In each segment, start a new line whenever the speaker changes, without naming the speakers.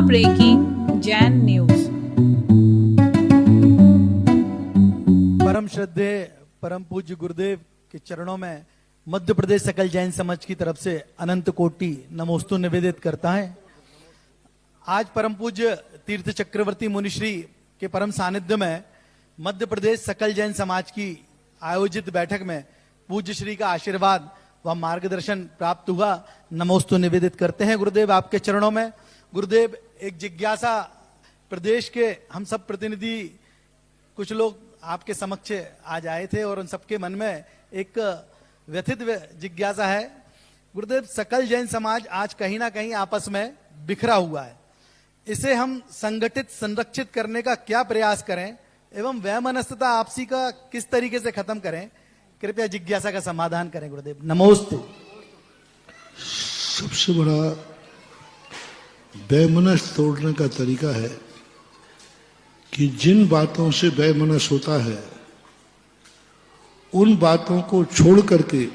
Breaking Jain news.
परम श्रद्धेय परम पूज्य गुरुदेव के चरणों में मध्य प्रदेश सकल जैन समाज की तरफ से अनंत कोटि नमोस्तु निवेदित करता है। आज परम पूज्य तीर्थ चक्रवर्ती मुनिश्री के परम सानिध्य में मध्य प्रदेश सकल जैन समाज की आयोजित बैठक में पूज्य श्री का आशीर्वाद व मार्गदर्शन प्राप्त हुआ। नमोस्तु निवेदित करते हैं गुरुदेव आपके चरणों में। गुरुदेव, एक जिज्ञासा प्रदेश के हम सब प्रतिनिधि कुछ लोग आपके समक्ष आज आए थे और उन सबके मन में एक व्यथित जिज्ञासा है। गुरुदेव, सकल जैन समाज आज कहीं ना कहीं आपस में बिखरा हुआ है। इसे हम संगठित संरक्षित करने का क्या प्रयास करें एवं वैमनस्यता आपसी का किस तरीके से खत्म करें? कृपया जिज्ञासा का समाधान करें गुरुदेव। नमोस्तु।
सबसे बड़ा वैमनस्य तोड़ने का तरीका है कि जिन बातों से वैमनस्य होता है उन बातों को छोड़ करके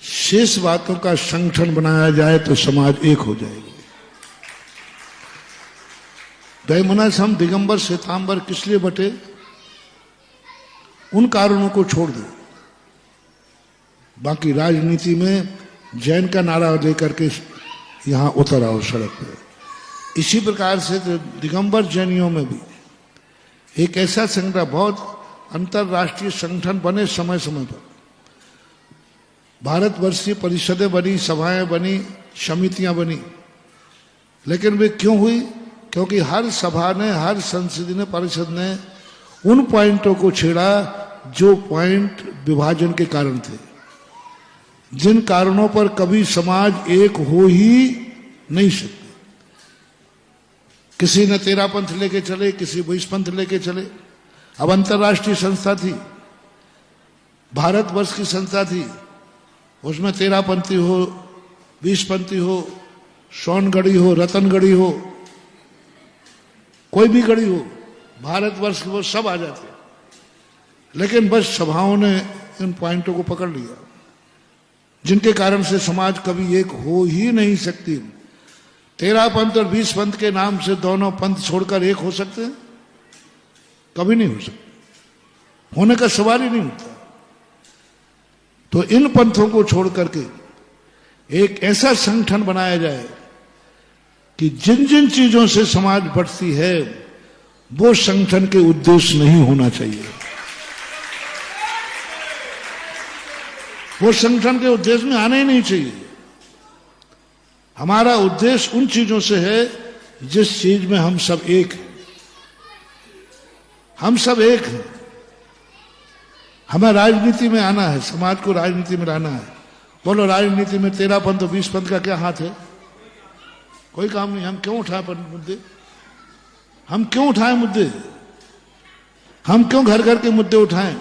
शेष बातों का संगठन बनाया जाए तो समाज एक हो जाएगी। वैमनस्य हम दिगंबर श्वेतांबर किस लिए बटे, उन कारणों को छोड़ दो। बाकी राजनीति में जैन का नारा लेकर के यहां उतर आओ सड़क पे। इसी प्रकार से दिगंबर जैनियों में भी एक ऐसा संगठन, बहुत अंतरराष्ट्रीय संगठन बने समय समय पर, भारतवर्षीय परिषदें बनी, सभाएं बनी, समितियां बनी, लेकिन वे क्यों हुई? क्योंकि हर सभा ने, हर संसदीय परिषद ने उन पॉइंटों को छेड़ा जो पॉइंट विभाजन के कारण थे, जिन कारणों पर कभी समाज एक हो ही नहीं सकते। किसी ने 13 पंथ लेके चले, किसी 20 पंथ लेके चले। अब अंतरराष्ट्रीय संस्था थी, भारतवर्ष की संस्था थी, उसमें 13 पंथी हो, 20 पंथी हो, सोनगढ़ी हो, रतनगढ़ी हो, कोई भी गढ़ी हो, भारतवर्ष के वो सब आ जाते। लेकिन बस सभाओं ने इन पॉइंटों को पकड़ लिया, जिनके कारण से समाज कभी एक हो ही नहीं सकती। 13 पंथ और 20 पंथ के नाम से दोनों पंथ छोड़कर एक हो सकते हैं? कभी नहीं हो सकते, होने का सवाल ही नहीं उठता। तो इन पंथों को छोड़ करके एक ऐसा संगठन बनाया जाए कि जिन जिन चीजों से समाज बढ़ती है वो संगठन के उद्देश्य नहीं होना चाहिए। वो संगठन के उद्देश्य में आना ही नहीं चाहिए। हमारा उद्देश्य उन चीजों से है जिस चीज में हम सब एक हैं। हम सब एक हैं। हमें राजनीति में आना है, समाज को राजनीति में लाना है। बोलो, राजनीति में 13 पंथ और 20 पंथ का क्या हाथ है? कोई काम नहीं। हम क्यों उठाए मुद्दे? हम क्यों उठाएं मुद्दे? हम क्यों घर घर के मुद्दे उठाएं?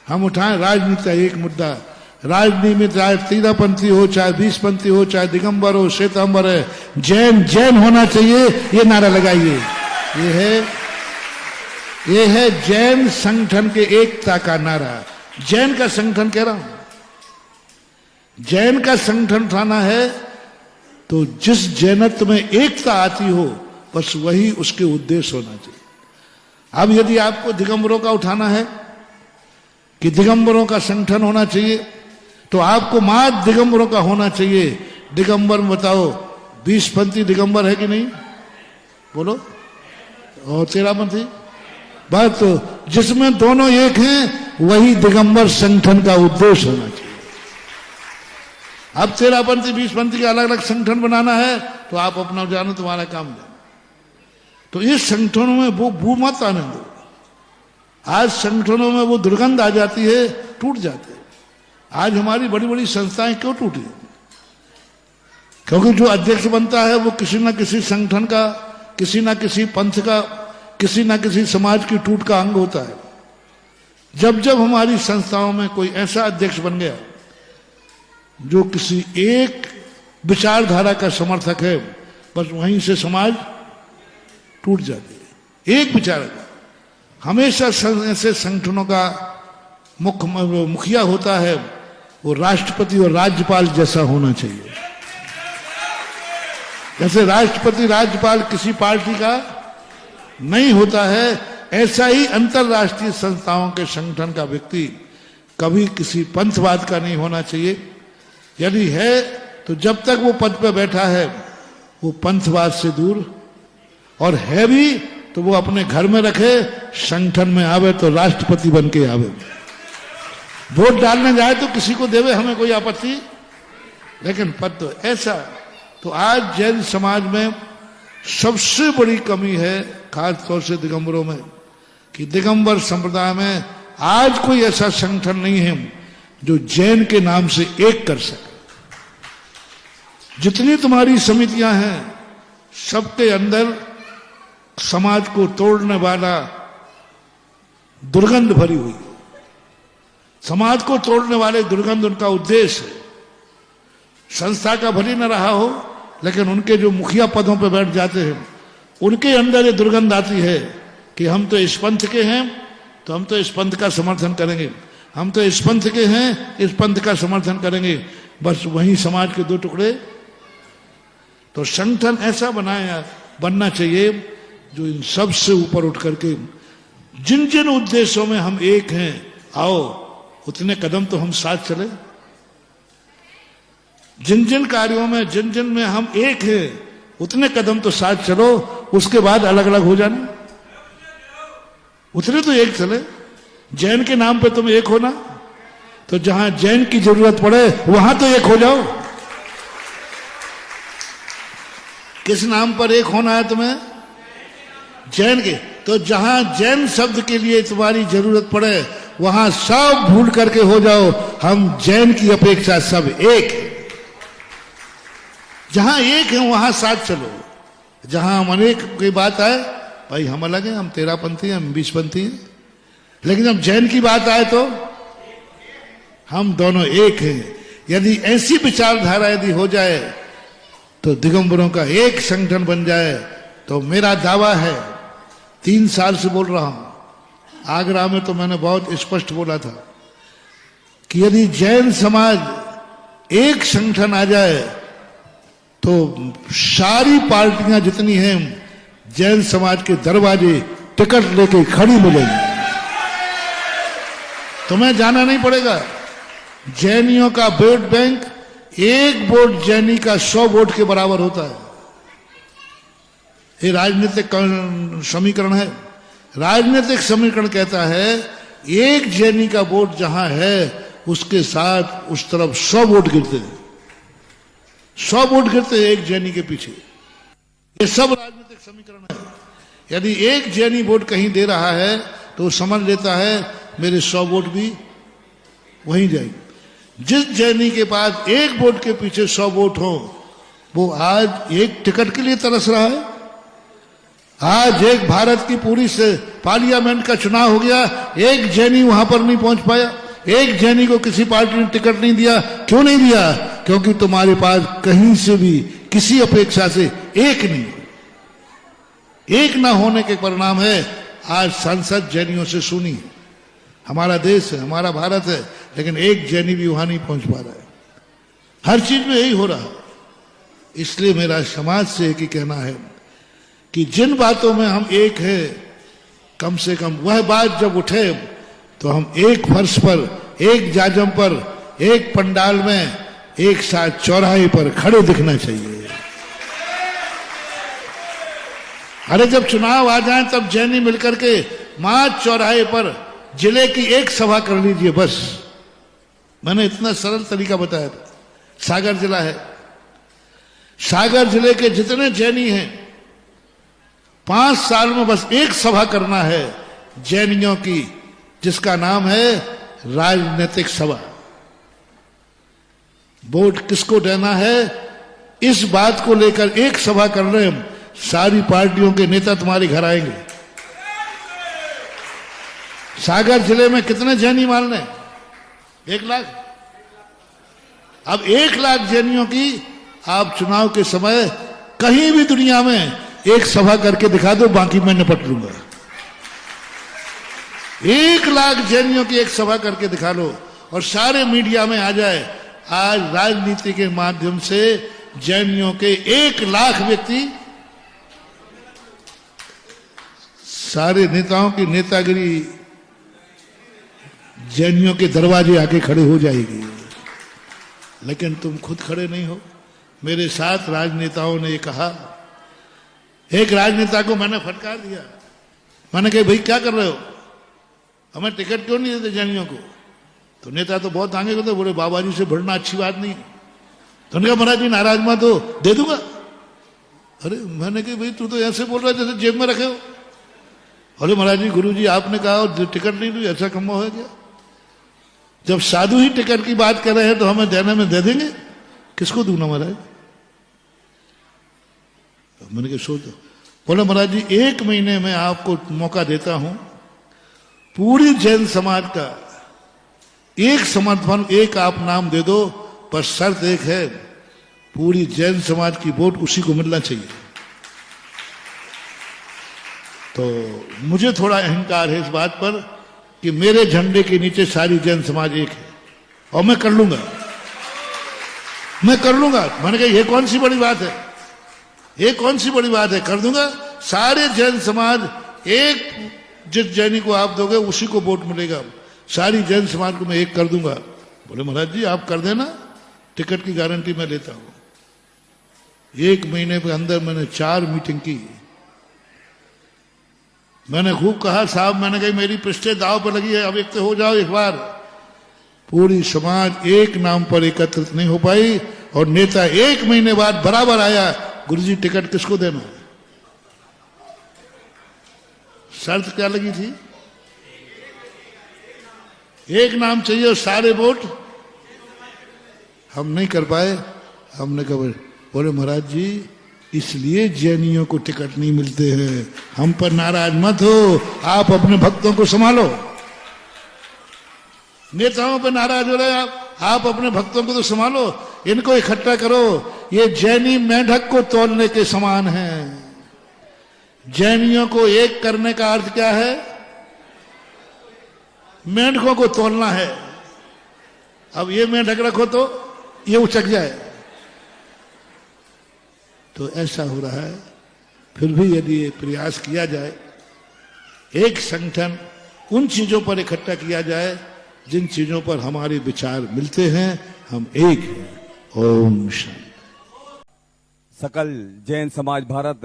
हम उठाएं राजनीति का एक मुद्दा। राजनीति में चाहे 13 पंथी हो, चाहे 20 पंथी हो, चाहे दिगंबर हो, श्वेतांबर है, जैन जैन होना चाहिए, ये नारा लगाइए। ये है जैन संगठन के एकता का नारा। जैन का संगठन कह रहा हूं, जैन का संगठन उठाना है तो जिस जैनत्व में एकता आती हो बस वही उसके उद्देश्य होना चाहिए। अब यदि आपको दिगंबरों का उठाना है कि दिगंबरों का संगठन होना चाहिए, तो आपको मात्र दिगंबरों का होना चाहिए। दिगंबर में बताओ 20 पंथी दिगंबर है कि नहीं? बोलो। और 13 पंथी? बस, तो जिसमें दोनों एक हैं वही दिगंबर संगठन का उद्देश्य होना चाहिए। अब 13 पंथी 20 पंथी का अलग अलग संगठन बनाना है तो आप अपना जानो, तुम्हारा काम जानो। तो इस संगठनों में वो बू मत आने दो। आज संगठनों में वो दुर्गंध आ जाती है, टूट जाते हैं। आज हमारी बड़ी बड़ी संस्थाएं क्यों टूटी? क्योंकि जो अध्यक्ष बनता है वो किसी ना किसी संगठन का, किसी ना किसी पंथ का, किसी ना किसी समाज की टूट का अंग होता है। जब जब हमारी संस्थाओं में कोई ऐसा अध्यक्ष बन गया जो किसी एक विचारधारा का समर्थक है, बस वहीं से समाज टूट जाती है। एक विचारक हमेशा ऐसे संगठनों का मुखिया होता है, वो राष्ट्रपति और राज्यपाल जैसा होना चाहिए। जैसे राष्ट्रपति राज्यपाल किसी पार्टी का नहीं होता है, ऐसा ही अंतरराष्ट्रीय संस्थाओं के संगठन का व्यक्ति कभी किसी पंथवाद का नहीं होना चाहिए। यदि है तो जब तक वो पद पर बैठा है वो पंथवाद से दूर, और है भी तो वो अपने घर में रखे, संगठन में आवे तो राष्ट्रपति बन के आवे। वोट डालने जाए तो किसी को देवे, हमें कोई आपत्ति, लेकिन पद तो ऐसा। तो आज जैन समाज में सबसे बड़ी कमी है, खासतौर से दिगंबरों में, कि दिगंबर संप्रदाय में आज कोई ऐसा संगठन नहीं है जो जैन के नाम से एक कर सके। जितनी तुम्हारी समितियां हैं सबके अंदर समाज को तोड़ने वाला दुर्गंध भरी हुई। समाज को तोड़ने वाले दुर्गंध उनका उद्देश्य है। संस्था का भली न रहा हो, लेकिन उनके जो मुखिया पदों पर बैठ जाते हैं उनके अंदर ये दुर्गंध आती है कि हम तो इस पंथ के हैं तो हम तो इस पंथ का समर्थन करेंगे, हम तो इस पंथ के हैं इस पंथ का समर्थन करेंगे। बस वही समाज के दो टुकड़े। तो संगठन ऐसा बनना चाहिए जो इन सब से ऊपर उठ करके जिन जिन उद्देश्यों में हम एक हैं, आओ उतने कदम तो हम साथ चले। जिन जिन कार्यों में जिन जिन में हम एक हैं उतने कदम तो साथ चलो, उसके बाद अलग अलग हो जाना, उतने तो एक चले। जैन के नाम पे तुम एक हो ना, तो जहां जैन की जरूरत पड़े वहां तो एक हो जाओ। किस नाम पर एक होना है तुम्हें? जैन के। तो जहां जैन शब्द के लिए तुम्हारी जरूरत पड़े वहां सब भूल करके हो जाओ, हम जैन की अपेक्षा सब एक है। जहां एक है वहां साथ चलो। जहां हम अनेक की बात आए, भाई हम अलग हैं, हम 13 पंथी हैं, हम 20 पंथी हैं, लेकिन जब जैन की बात आए तो हम दोनों एक हैं। यदि ऐसी विचारधारा यदि हो जाए तो दिगंबरों का एक संगठन बन जाए, तो मेरा दावा है, 3 साल से बोल रहा हूं, आगरा में तो मैंने बहुत स्पष्ट बोला था कि यदि जैन समाज एक संगठन आ जाए तो सारी पार्टियां जितनी हैं जैन समाज के दरवाजे टिकट लेके खड़ी मिलेंगी। तुम्हें जाना नहीं पड़ेगा। जैनियों का वोट बैंक, एक वोट जैनी का 100 वोट के बराबर होता है। ये राजनीतिक समीकरण है। राजनीतिक समीकरण कहता है एक जैनी का वोट जहां है उसके साथ उस तरफ 100 वोट गिरते हैं, 100 वोट गिरते हैं एक जैनी के पीछे। ये सब राजनीतिक समीकरण है। यदि एक जैनी वोट कहीं दे रहा है तो समझ लेता है मेरे 100 वोट भी वहीं जाएंगे। जिस जैनी के पास एक वोट के पीछे 100 वोट हो, वो आज एक टिकट के लिए तरस रहा है। आज एक भारत की पूरी से पार्लियामेंट का चुनाव हो गया, एक जैनी वहां पर नहीं पहुंच पाया, एक जैनी को किसी पार्टी ने टिकट नहीं दिया। क्यों नहीं दिया? क्योंकि तुम्हारे पास कहीं से भी किसी अपेक्षा से एक नहीं। एक ना होने के परिणाम है आज संसद जैनियों से सुनी है। हमारा देश है, हमारा भारत है, लेकिन एक जैनी भी वहां नहीं पहुंच पा रहा है। हर चीज में यही हो रहा है। इसलिए मेरा समाज से एक ही कहना है कि जिन बातों में हम एक हैं, कम से कम वह बात जब उठे तो हम एक फर्श पर, एक जाजम पर, एक पंडाल में, एक साथ चौराहे पर खड़े दिखना चाहिए। अरे जब चुनाव आ जाए तब जैनी मिलकर के मां चौराहे पर जिले की एक सभा कर लीजिए, बस। मैंने इतना सरल तरीका बताया था। सागर जिला है, सागर जिले के जितने जैनी हैं 5 साल में बस एक सभा करना है जैनियों की, जिसका नाम है राजनीतिक सभा। वोट किसको देना है इस बात को लेकर एक सभा कर रहे हैं। सारी पार्टियों के नेता तुम्हारे घर आएंगे। सागर जिले में कितने जैनी मान लें? 1 लाख। अब 1 लाख जैनियों की आप चुनाव के समय कहीं भी दुनिया में एक सभा करके दिखा दो, बाकी मैं निपट लूंगा। 1 लाख जैनियों की एक सभा करके दिखा लो और सारे मीडिया में आ जाए। आज राजनीति के माध्यम से जैनियों के 1 लाख व्यक्ति, सारे नेताओं की नेतागिरी जैनियों के दरवाजे आके खड़े हो जाएगी। लेकिन तुम खुद खड़े नहीं हो। मेरे साथ राजनेताओं ने ये कहा, एक राजनेता को मैंने फटकार दिया, मैंने कहा भाई क्या कर रहे हो, हमें टिकट क्यों नहीं देते जैनियों को? तो नेता तो बहुत आगे होते, बोले बाबा जी से भिड़ना अच्छी बात नहीं। तो उन्होंने कहा महाराज जी नाराज मत हो, दे दूंगा। अरे मैंने कहा भाई तू तो ऐसे बोल रहा है जैसे जेब में रखे हो। अरे महाराज जी गुरु जी आपने कहा और टिकट नहीं दी, ऐसा कम हो गया। जब साधु ही टिकट की बात कर रहे हैं तो हमें देने में दे देंगे, किसको दूंगा महाराज? मैंने कहा सोचो। बोले महाराज जी 1 महीने में आपको मौका देता हूं, पूरी जैन समाज का एक समर्थन, एक आप नाम दे दो, पर शर्त एक है, पूरी जैन समाज की वोट उसी को मिलना चाहिए। तो मुझे थोड़ा अहंकार है इस बात पर कि मेरे झंडे के नीचे सारी जैन समाज एक है, और मैं कर लूंगा, मैं कर लूंगा। मैंने कहा ये कौन सी बड़ी बात है, ये कौन सी बड़ी बात है, कर दूंगा। सारे जैन समाज एक, जिस जैनी को आप दोगे उसी को वोट मिलेगा, सारी जैन समाज को मैं एक कर दूंगा। बोले महाराज जी आप कर देना, टिकट की गारंटी मैं लेता हूं। 1 महीने के अंदर मैंने 4 मीटिंग की। मैंने खूब कहा साहब, मैंने कही मेरी पृष्ठे दाव पर लगी है, अब एक तो हो जाओ एक बार। पूरी समाज एक नाम पर एकत्रित नहीं हो पाई, और नेता 1 महीने बाद बराबर आया, गुरुजी टिकट किसको देना है? शर्त क्या लगी थी? एक नाम चाहिए और सारे वोट। हम नहीं कर पाए। हमने कहा बोले महाराज जी इसलिए जैनियों को टिकट नहीं मिलते हैं, हम पर नाराज मत हो, आप अपने भक्तों को संभालो। नेताओं पर नाराज हो रहे आप अपने भक्तों को तो संभालो, इनको इकट्ठा करो। ये जैनी मेंढक को तोलने के समान है। जैनियों को एक करने का अर्थ क्या है? मेंढकों को तोलना है। अब ये मेंढक रखो तो ये उचक जाए, तो ऐसा हो रहा है। फिर भी यदि ये प्रयास किया जाए, एक संगठन उन चीजों पर इकट्ठा किया जाए जिन चीजों पर हमारे विचार मिलते हैं, हम एक हैं। ओम शांति।
सकल जैन समाज भारत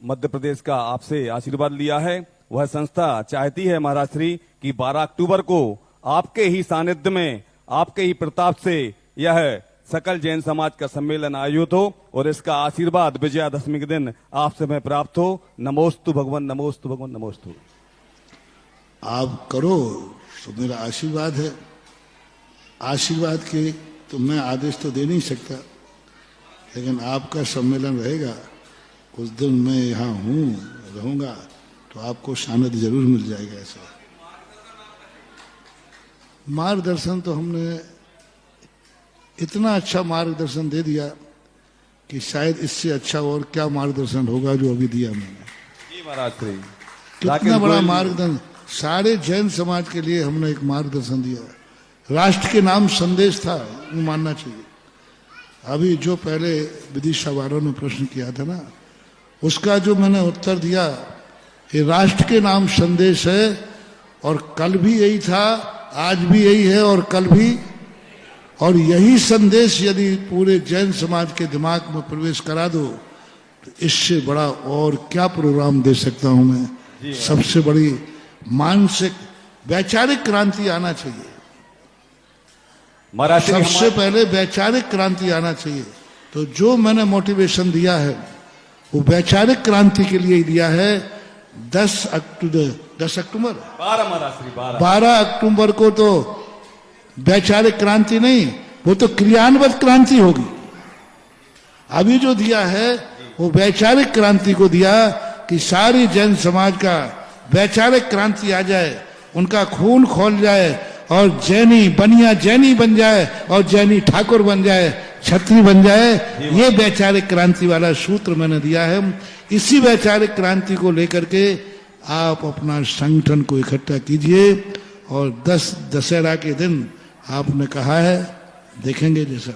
मध्य प्रदेश का आपसे आशीर्वाद लिया है। वह संस्था चाहती है महाराज श्री कि 12 अक्टूबर को आपके ही सानिध्य में, आपके ही प्रताप से यह सकल जैन समाज का सम्मेलन आयोजित हो, और इसका आशीर्वाद विजयादशमी के दिन आपसे मैं प्राप्त हो। नमोस्तु भगवान, नमोस्तु भगवान, नमोस्तु।
आप करो तो मेरा आशीर्वाद है। आशीर्वाद के तो मैं आदेश तो दे नहीं सकता, लेकिन आपका सम्मेलन रहेगा, उस दिन मैं यहाँ हूँ, रहूंगा, तो आपको सानिध्य जरूर मिल जाएगा। ऐसा मार्गदर्शन तो हमने इतना अच्छा मार्गदर्शन दे दिया कि शायद इससे अच्छा और क्या मार्गदर्शन होगा जो अभी दिया मैंने।
जी महाराज श्री,
कितना बड़ा मार्गदर्शन, सारे जैन समाज के लिए हमने एक मार्गदर्शन दिया। राष्ट्र के नाम संदेश था, वो मानना चाहिए। अभी जो पहले विदिशा वालों ने प्रश्न किया था ना, उसका जो मैंने उत्तर दिया, ये राष्ट्र के नाम संदेश है, और कल भी यही था, आज भी यही है, और कल भी। और यही संदेश यदि पूरे जैन समाज के दिमाग में प्रवेश करा दो, तो इससे बड़ा और क्या प्रोग्राम दे सकता हूं मैं। सबसे बड़ी मानसिक वैचारिक क्रांति आना चाहिए। सबसे पहले वैचारिक क्रांति आना चाहिए। तो जो मैंने मोटिवेशन दिया है वो वैचारिक क्रांति के लिए दिया है। 10 अक्टूबर 12 अक्टूबर को तो वैचारिक क्रांति नहीं, वो तो क्रियान्वित क्रांति होगी। अभी जो दिया है वो वैचारिक क्रांति को दिया कि सारी जैन समाज का वैचारिक क्रांति आ जाए, उनका खून खोल जाए, और जैनी बनिया जैनी बन जाए, और जैनी ठाकुर बन जाए, छत्री बन जाए। ये वैचारिक क्रांति वाला सूत्र मैंने दिया है। इसी वैचारिक क्रांति को लेकर के आप अपना संगठन को इकट्ठा कीजिए, और 10 दशहरा के दिन आपने कहा है, देखेंगे जैसा।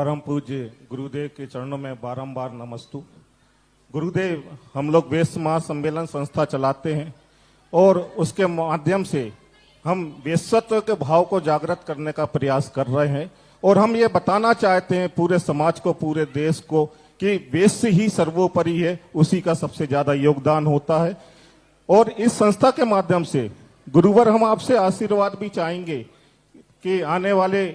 परम पूज्य गुरुदेव के चरणों में बारंबार नमस्तु। गुरुदेव, हम लोग वेद समाज सम्मेलन संस्था चलाते हैं और उसके माध्यम से हम वेश्यत्व के भाव को जागृत करने का प्रयास कर रहे हैं और हम ये बताना चाहते हैं पूरे समाज को, पूरे देश को, कि वेश्य ही सर्वोपरि है, उसी का सबसे ज्यादा योगदान होता है। और इस संस्था के माध्यम से गुरुवर हम आपसे आशीर्वाद भी चाहेंगे कि आने वाले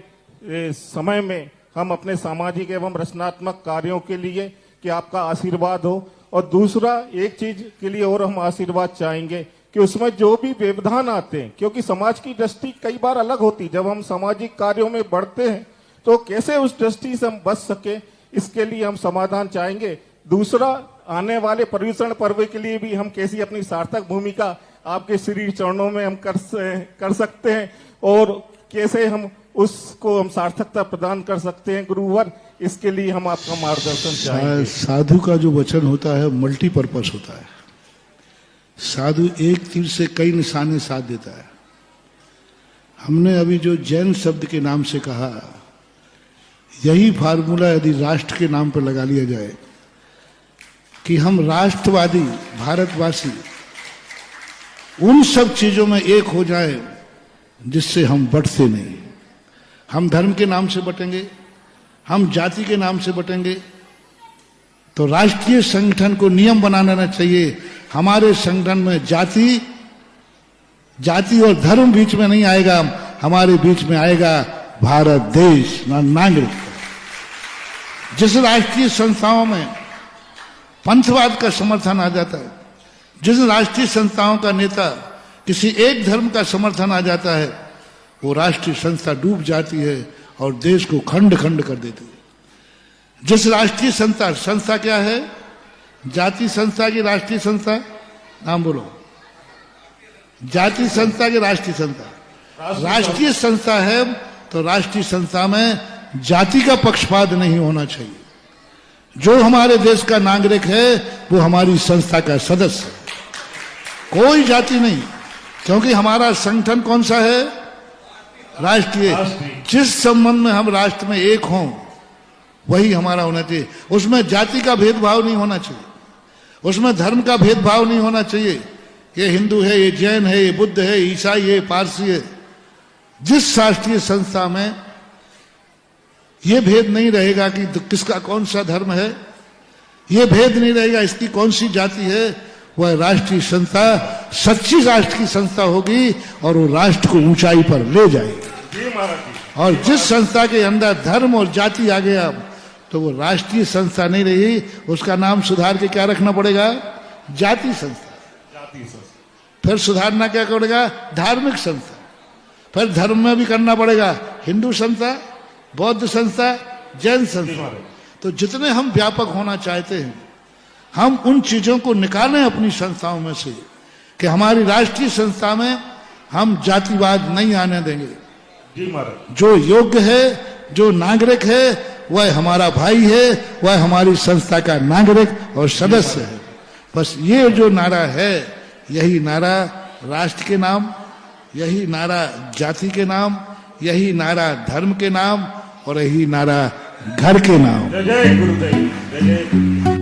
समय में हम अपने सामाजिक एवं रचनात्मक कार्यों के लिए कि आपका आशीर्वाद हो। और दूसरा एक चीज के लिए और हम आशीर्वाद चाहेंगे कि उसमें जो भी व्यवधान आते हैं, क्योंकि समाज की दृष्टि कई बार अलग होती, जब हम सामाजिक कार्यों में बढ़ते हैं तो कैसे उस दृष्टि से हम बच सके, इसके लिए हम समाधान चाहेंगे। दूसरा, आने वाले पर्युषण पर्व के लिए भी हम कैसी अपनी सार्थक भूमिका आपके श्री चरणों में हम कर सकते हैं और कैसे हम उसको हम सार्थकता प्रदान कर सकते हैं गुरुवर, इसके लिए हम आपका मार्गदर्शन चाहेंगे।
साधु का जो वचन होता है मल्टीपर्पस होता है। साधु एक तीर से कई निशाने साध देता है। हमने अभी जो जैन शब्द के नाम से कहा, यही फार्मूला यदि राष्ट्र के नाम पर लगा लिया जाए कि हम राष्ट्रवादी भारतवासी उन सब चीजों में एक हो जाए जिससे हम बंटते नहीं। हम धर्म के नाम से बटेंगे, हम जाति के नाम से बटेंगे, तो राष्ट्रीय संगठन को नियम बनाना चाहिए। हमारे संगठन में जाति और धर्म बीच में नहीं आएगा, हमारे बीच में आएगा भारत देश, नागरिक। जिस राष्ट्रीय संस्थाओं में पंथवाद का समर्थन आ जाता है, जिस राष्ट्रीय संस्थाओं का नेता किसी एक धर्म का समर्थन आ जाता है, वो राष्ट्रीय संस्था डूब जाती है और देश को खंड खंड कर देती है। जिस राष्ट्रीय संस्था क्या है? जाति संस्था की राष्ट्रीय संस्था, नाम बोलो। जाति संस्था की राष्ट्रीय संस्था, राष्ट्रीय संस्था है तो राष्ट्रीय संस्था में जाति का पक्षपात नहीं होना चाहिए। जो हमारे देश का नागरिक है वो हमारी संस्था का सदस्य है, कोई जाति नहीं। क्योंकि हमारा संगठन कौन सा है? राष्ट्रीय। जिस संबंध में हम राष्ट्र में एक हों वही हमारा होना चाहिए। उसमें जाति का भेदभाव नहीं होना चाहिए, उसमें धर्म का भेदभाव नहीं होना चाहिए। ये हिंदू है, ये जैन है, ये बुद्ध है, ईसाई है, पारसी है। जिस राष्ट्रीय संस्था में ये भेद नहीं रहेगा कि किसका कौन सा धर्म है, ये भेद नहीं रहेगा इसकी कौन सी जाति है, वह राष्ट्रीय संस्था सच्ची राष्ट्र की संस्था होगी और वो राष्ट्र को ऊंचाई पर ले जाएगी। और जिस संस्था के अंदर धर्म और जाति आ गया तो वो राष्ट्रीय संस्था नहीं रही, उसका नाम सुधार के क्या रखना पड़ेगा? जाति संस्था। फिर सुधारना क्या पड़ेगा? धार्मिक संस्था। फिर धर्म में भी करना पड़ेगा हिंदू संस्था, बौद्ध संस्था, जैन संस्था। तो जितने हम व्यापक होना चाहते हैं, हम उन चीजों को निकालें अपनी संस्थाओं में से कि हमारी राष्ट्रीय संस्था में हम जातिवाद नहीं आने देंगे। जो योग्य है, जो नागरिक है, वह हमारा भाई है, वह हमारी संस्था का नागरिक और सदस्य है। बस ये जो नारा है, यही नारा राष्ट्र के नाम, यही नारा जाति के नाम, यही नारा धर्म के नाम और यही नारा घर के नाम।
जय जय गुरुदेव, जय जय।